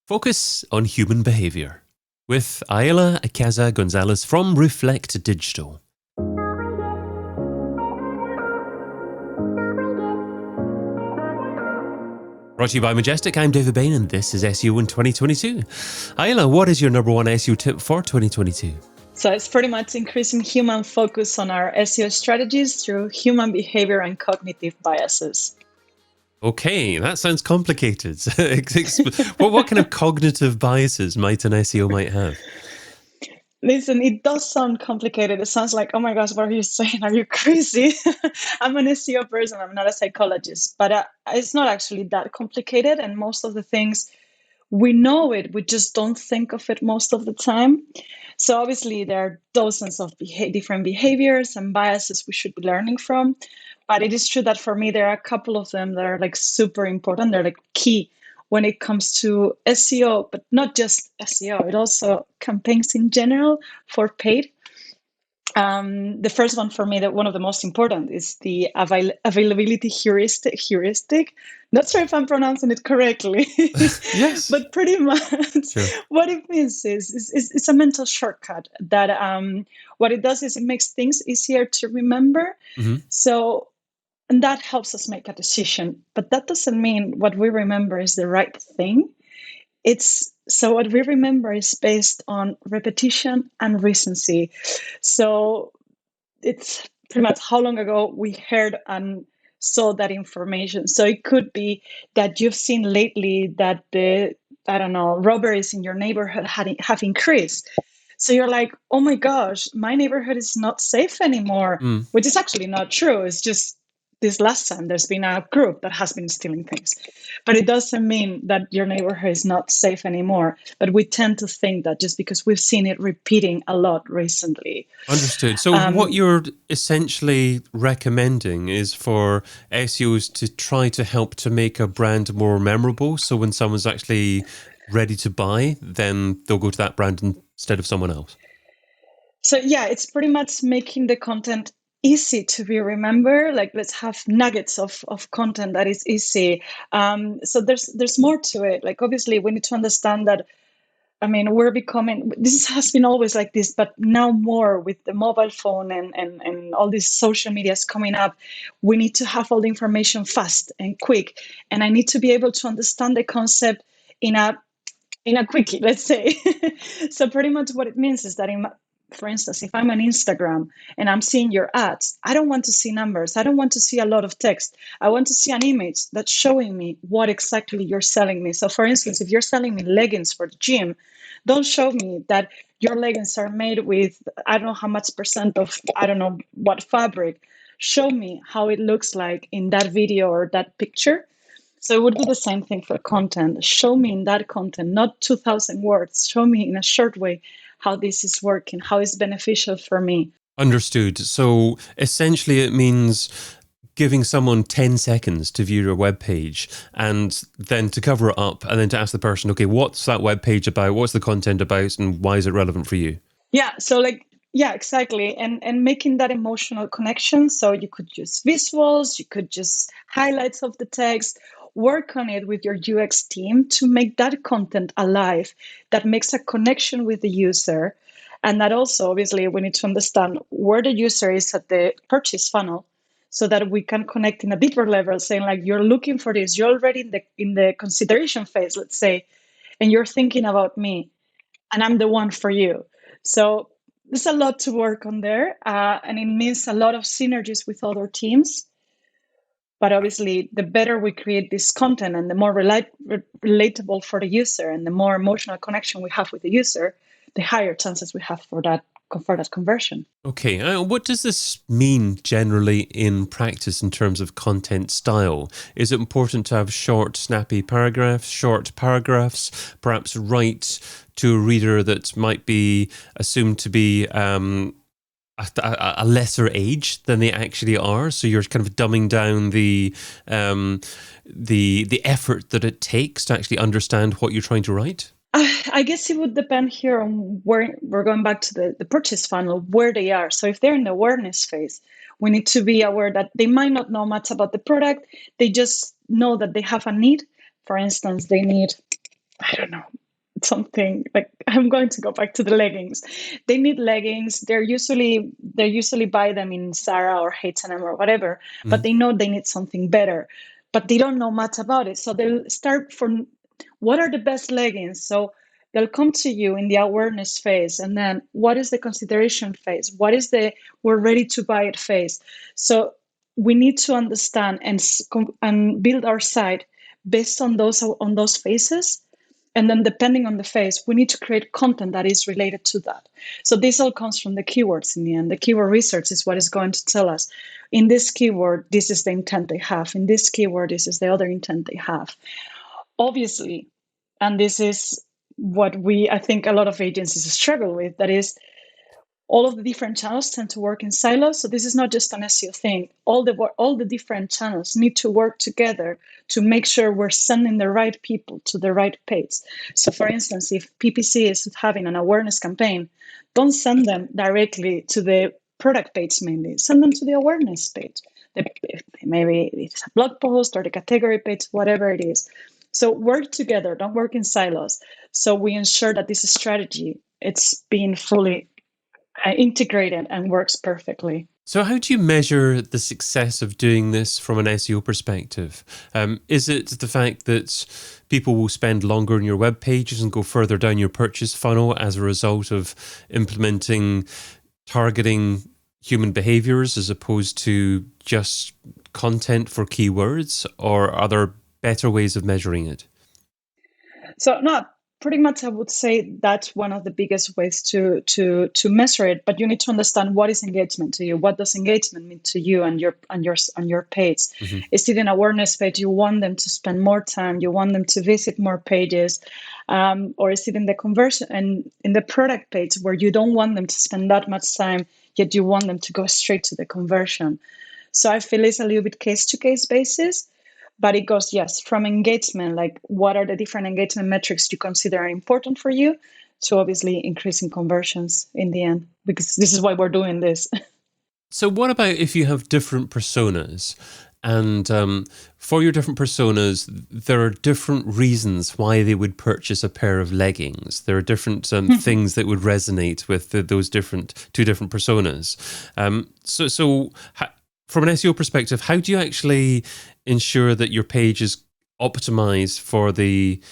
Focus on human behaviour with Aiala Icaza Gonzalez from Reflect Digital. Brought to you by Majestic, I'm David Bain and this is SEO in 2022. Aiala, what is your number one SEO tip for 2022? So it's pretty much increasing human focus on our SEO strategies through human behavior and cognitive biases. Okay, that sounds complicated. What kind of cognitive biases might an SEO might have? Listen, it does sound complicated. It sounds like, oh my gosh, what are you saying? Are you crazy? I'm an SEO person. I'm not a psychologist. But it's not actually that complicated. And most of the things, we know it. We just don't think of it most of the time. So obviously, there are dozens of different behaviors and biases we should be learning from. But it is true that for me, there are a couple of them that are like super important. They're like key when it comes to SEO, but not just SEO, it also campaigns in general for paid. The first one for me, that one of the most important, is the availability heuristic. Not sure if I'm pronouncing it correctly. Yes. But pretty much Sure. what it means is it's a mental shortcut that what it does is it makes things easier to remember. Mm-hmm. And that helps us make a decision. But that doesn't mean what we remember is the right thing. So what we remember is based on repetition and recency. So it's pretty much how long ago we heard and saw that information. So it could be that you've seen lately that the, robberies in your neighborhood have increased. So you're like, oh my gosh, my neighborhood is not safe anymore, which is actually not true. It's just this last time there's been a group that has been stealing things. But it doesn't mean that your neighborhood is not safe anymore. But we tend to think that just because we've seen it repeating a lot recently. Understood. So what you're essentially recommending is for SEOs to try to help to make a brand more memorable. So when someone's actually ready to buy, then they'll go to that brand instead of someone else. So yeah, it's pretty much making the content easy to be remembered. Like, let's have nuggets of content that is easy. So there's more to it. Like, obviously, we need to understand that, we're becoming, this has been always like this, but now more with the mobile phone and all these social medias coming up, we need to have all the information fast and quick. And I need to be able to understand the concept in a quickie, let's say. So pretty much what it means is that, for instance, if I'm on Instagram and I'm seeing your ads, I don't want to see numbers. I don't want to see a lot of text. I want to see an image that's showing me what exactly you're selling me. So for instance, if you're selling me leggings for the gym, don't show me that your leggings are made with, I don't know how much percent of, I don't know what fabric. Show me how it looks like in that video or that picture. So it would be the same thing for content. Show me in that content, not 2,000 words. Show me in a short way how this is working, how it's beneficial for me. Understood. So essentially it means giving someone 10 seconds to view your webpage and then to cover it up and then to ask the person, okay, what's that webpage about? What's the content about? And why is it relevant for you? Yeah. So yeah, exactly. And making that emotional connection. So you could use visuals, you could just highlights of the text, work on it with your UX team to make that content alive, that makes a connection with the user. And that also, obviously, we need to understand where the user is at the purchase funnel so that we can connect in a deeper level, saying like, you're looking for this, you're already in the consideration phase, let's say, and you're thinking about me and I'm the one for you. So there's a lot to work on there. And it means a lot of synergies with other teams. But obviously, the better we create this content and the more relatable for the user and the more emotional connection we have with the user, the higher chances we have for that conversion. Okay, what does this mean generally in practice in terms of content style? Is it important to have short, snappy paragraphs, perhaps write to a reader that might be assumed to be a lesser age than they actually are, so you're kind of dumbing down the effort that it takes to actually understand what you're trying to write? I guess it would depend here on where we're going back to the purchase funnel, where they are. So if they're in the awareness phase, we need to be aware that they might not know much about the product. They just know that they have a need. For instance, they need, I don't know, something like, I'm going to go back to the leggings. They need leggings. They usually buy them in Zara or H&M or whatever, but they know they need something better, but they don't know much about it. So they'll start from what are the best leggings. So they'll come to you in the awareness phase, and then what is the consideration phase? What is the we're ready to buy it phase? So we need to understand and build our site based on those phases. And then depending on the phase, we need to create content that is related to that. So this all comes from the keywords in the end. The keyword research is what is going to tell us, in this keyword, this is the intent they have. In this keyword, this is the other intent they have. Obviously, and this is what I think a lot of agencies struggle with, that is, all of the different channels tend to work in silos. So this is not just an SEO thing. All the different channels need to work together to make sure we're sending the right people to the right page. So for instance, if PPC is having an awareness campaign, don't send them directly to the product page mainly. Send them to the awareness page. Maybe it's a blog post or the category page, whatever it is. So work together, don't work in silos. So we ensure that this strategy, it's being fully integrated and works perfectly. So how do you measure the success of doing this from an SEO perspective? Is it the fact that people will spend longer on your web pages and go further down your purchase funnel as a result of implementing targeting human behaviors as opposed to just content for keywords, or are there better ways of measuring it? So not pretty much, I would say that's one of the biggest ways to measure it. But you need to understand, what is engagement to you? What does engagement mean to you and your page? Mm-hmm. Is it an awareness page? You want them to spend more time. You want them to visit more pages, or is it in the conversion and in the product page where you don't want them to spend that much time, yet you want them to go straight to the conversion? So I feel it's a little bit case to case basis. But it goes, yes, from engagement, like what are the different engagement metrics you consider are important for you, to obviously increasing conversions in the end, because this is why we're doing this. So what about if you have different personas, and for your different personas, there are different reasons why they would purchase a pair of leggings. There are different things that would resonate with those two different personas. From an SEO perspective, how do you actually ensure that your page is optimized for the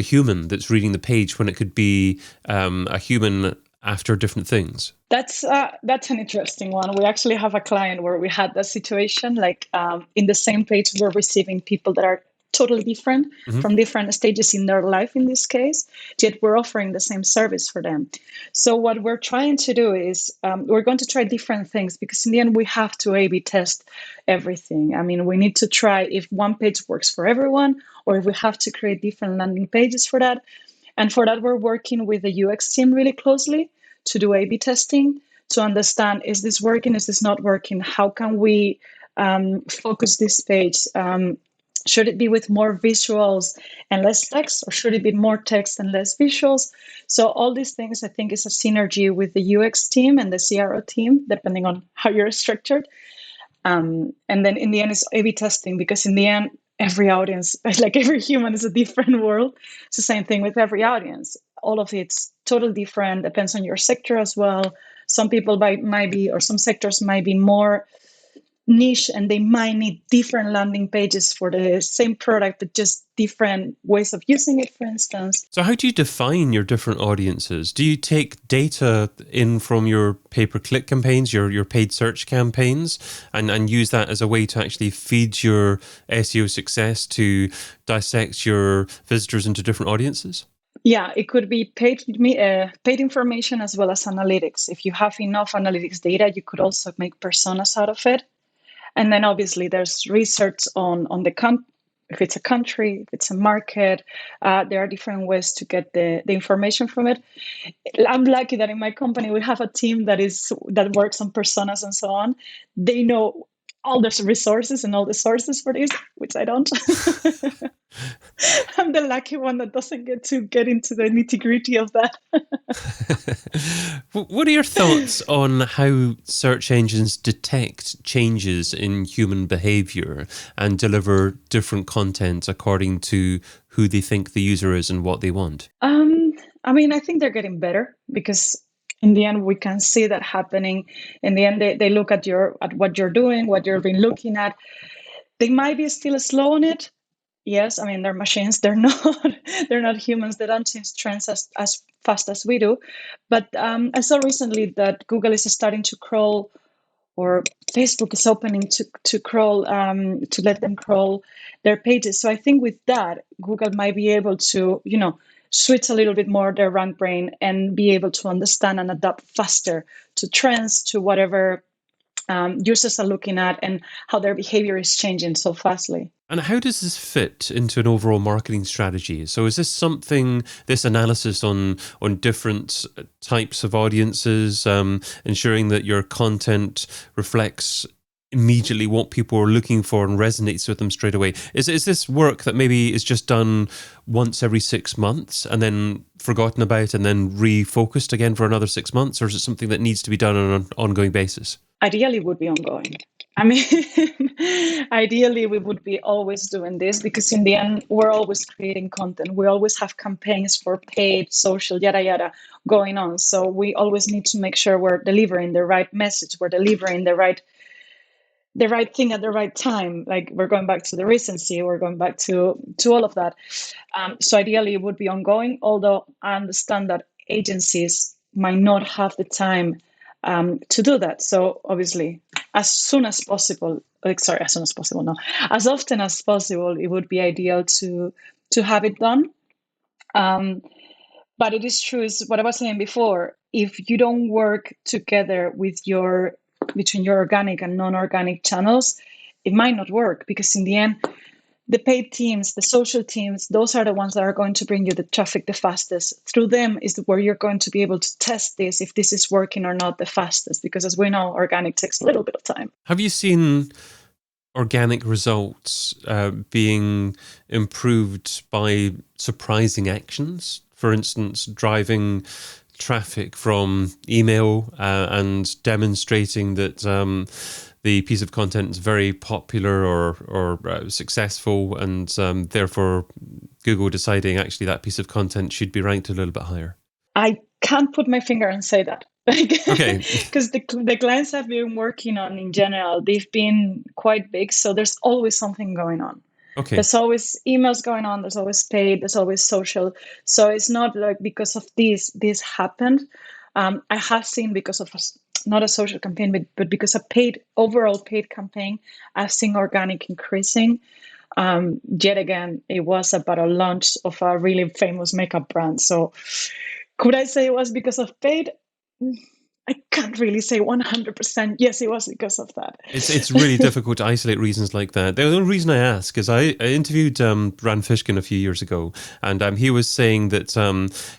human that's reading the page, when it could be a human after different things? That's an interesting one. We actually have a client where we had that situation. Like in the same page, we're receiving people that are totally different, mm-hmm. from different stages in their life in this case, yet we're offering the same service for them. So what we're trying to do is we're going to try different things, because in the end we have to A/B test everything. I mean, we need to try if one page works for everyone, or if we have to create different landing pages for that. And for that, we're working with the UX team really closely to do A/B testing, to understand, is this working, is this not working? How can we focus this page? Should it be with more visuals and less text, or should it be more text and less visuals? So all these things, I think, is a synergy with the UX team and the CRO team, depending on how you're structured. And then in the end, it's A/B testing, because in the end, every audience, like every human, is a different world. It's the same thing with every audience. All of it's totally different, depends on your sector as well. Some people might be, or some sectors might be more niche, and they might need different landing pages for the same product, but just different ways of using it, for instance. So how do you define your different audiences? Do you take data in from your pay-per-click campaigns, your paid search campaigns, and use that as a way to actually feed your SEO success, to dissect your visitors into different audiences? Yeah, it could be paid information as well as analytics. If you have enough analytics data, you could also make personas out of it. And then obviously there's research on if it's a country, if it's a market, there are different ways to get the information from it. I'm lucky that in my company, we have a team that works on personas and so on. They know all the resources and all the sources for this, which I don't. I'm the lucky one that doesn't get into the nitty-gritty of that. What are your thoughts on how search engines detect changes in human behavior and deliver different content according to who they think the user is and what they want? I mean, I think they're getting better because in the end, we can see that happening. In the end, they look at what you're doing, what you've been looking at. They might be still slow on it. Yes, I mean they're machines. They're not. They're not humans. They don't change trends as fast as we do. But I saw recently that Google is starting to crawl, or Facebook is opening to crawl, to let them crawl their pages. So I think with that, Google might be able to, switch a little bit more their rank brain and be able to understand and adapt faster to trends, to whatever users are looking at, and how their behavior is changing so fastly. And how does this fit into an overall marketing strategy? So is this something, this analysis on different types of audiences, ensuring that your content reflects immediately what people are looking for and resonates with them straight away? Is this work that maybe is just done once every 6 months and then forgotten about and then refocused again for another 6 months? Or is it something that needs to be done on an ongoing basis? Ideally, it would be ongoing. I mean, ideally, we would be always doing this because in the end, we're always creating content. We always have campaigns for paid, social, yada, yada, going on. So we always need to make sure we're delivering the right message. We're delivering the right thing at the right time. Like we're going back to the recency. We're going back to all of that. So ideally, it would be ongoing, although I understand that agencies might not have the time to do that. So obviously, as soon as possible, as often as possible, it would be ideal to have it done. But it is true, is what I was saying before. If you don't work together between your organic and non-organic channels, it might not work, because in the end, the paid teams, the social teams, those are the ones that are going to bring you the traffic the fastest. Through them is where you're going to be able to test this, if this is working or not, the fastest, because as we know, organic takes a little bit of time. Have you seen organic results being improved by surprising actions? For instance, driving traffic from email and demonstrating that the piece of content is very popular or successful, and therefore Google deciding actually that piece of content should be ranked a little bit higher? I can't put my finger and say that. Okay. Because the clients I've been working on in general, they've been quite big. So there's always something going on. Okay. There's always emails going on. There's always paid. There's always social. So it's not like because of this happened. I have seen, because of not a social campaign, but because of overall paid campaign, I've seen organic increasing. Yet again, it was about a launch of a really famous makeup brand. So could I say it was because of paid? I can't really say 100%. Yes, it was because of that. It's really difficult to isolate reasons like that. The only reason I ask is I interviewed Rand Fishkin a few years ago, and he was saying that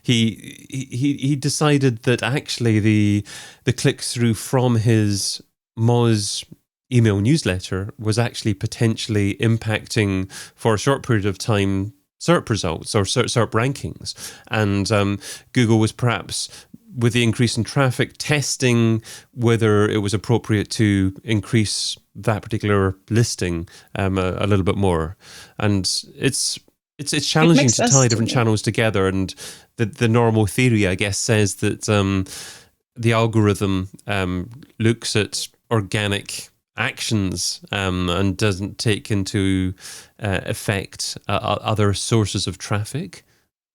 he decided that actually the click-through from his Moz email newsletter was actually potentially impacting, for a short period of time, SERP results or SERP rankings. And Google was perhaps, with the increase in traffic, testing whether it was appropriate to increase that particular listing a little bit more. And it's challenging to tie different channels together. And the normal theory, I guess, says that the algorithm looks at organic actions and doesn't take into effect other sources of traffic.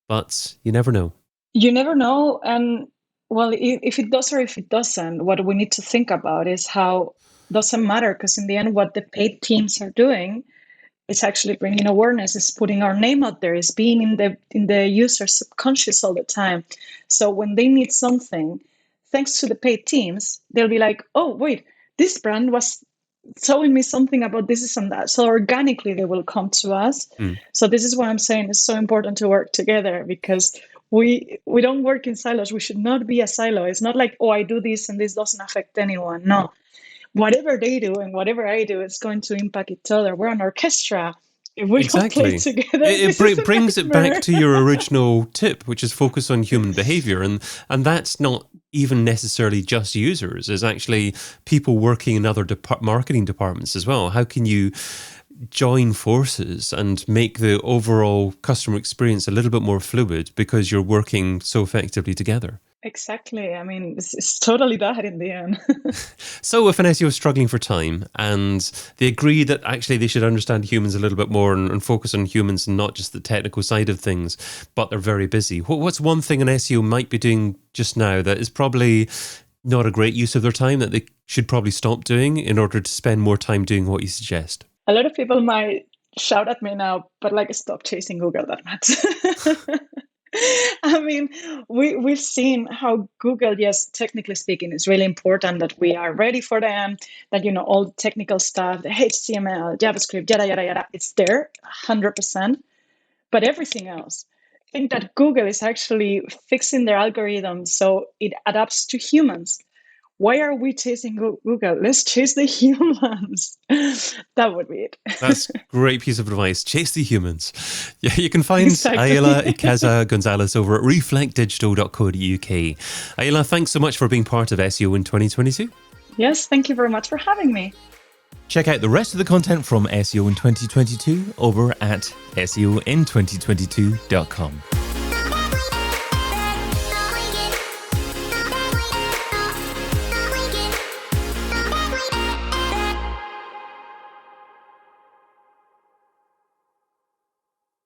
But you never know. You never know. And well, if it does or if it doesn't, what we need to think about is how doesn't matter, because in the end, what the paid teams are doing is actually bringing awareness, is putting our name out there, is being in the user's subconscious all the time. So when they need something, thanks to the paid teams, they'll be like, oh, wait, this brand was showing me something about this and that. So organically, they will come to us. So this is what I'm saying. It's so important to work together, because we don't work in silos. We should not be a silo. It's not like, oh, I do this and this doesn't affect anyone. No, whatever they do and whatever I do, it's going to impact each other. We're an orchestra. If we don't play together, it brings it back to your original tip, which is focus on human behavior, and that's not even necessarily just users. It's actually people working in other marketing departments as well. How can you join forces and make the overall customer experience a little bit more fluid because you're working so effectively together. Exactly. I mean, it's totally that in the end. So if an SEO is struggling for time and they agree that actually they should understand humans a little bit more and focus on humans and not just the technical side of things, but they're very busy, what's one thing an SEO might be doing just now that is probably not a great use of their time that they should probably stop doing in order to spend more time doing what you suggest? A lot of people might shout at me now, but like, stop chasing Google that much. I mean, we've seen how Google, yes, technically speaking, is really important that we are ready for them, that, all the technical stuff, the HTML, JavaScript, yada, yada, yada, it's there 100%. But everything else, I think that Google is actually fixing their algorithm so it adapts to humans. Why are we chasing Google? Let's chase the humans. That would be it. That's a great piece of advice. Chase the humans. Yeah, you can find Exactly. Aiala Icaza Gonzalez over at reflectdigital.co.uk. Aiala, thanks so much for being part of SEO in 2022. Yes, thank you very much for having me. Check out the rest of the content from SEO in 2022 over at seoin2022.com.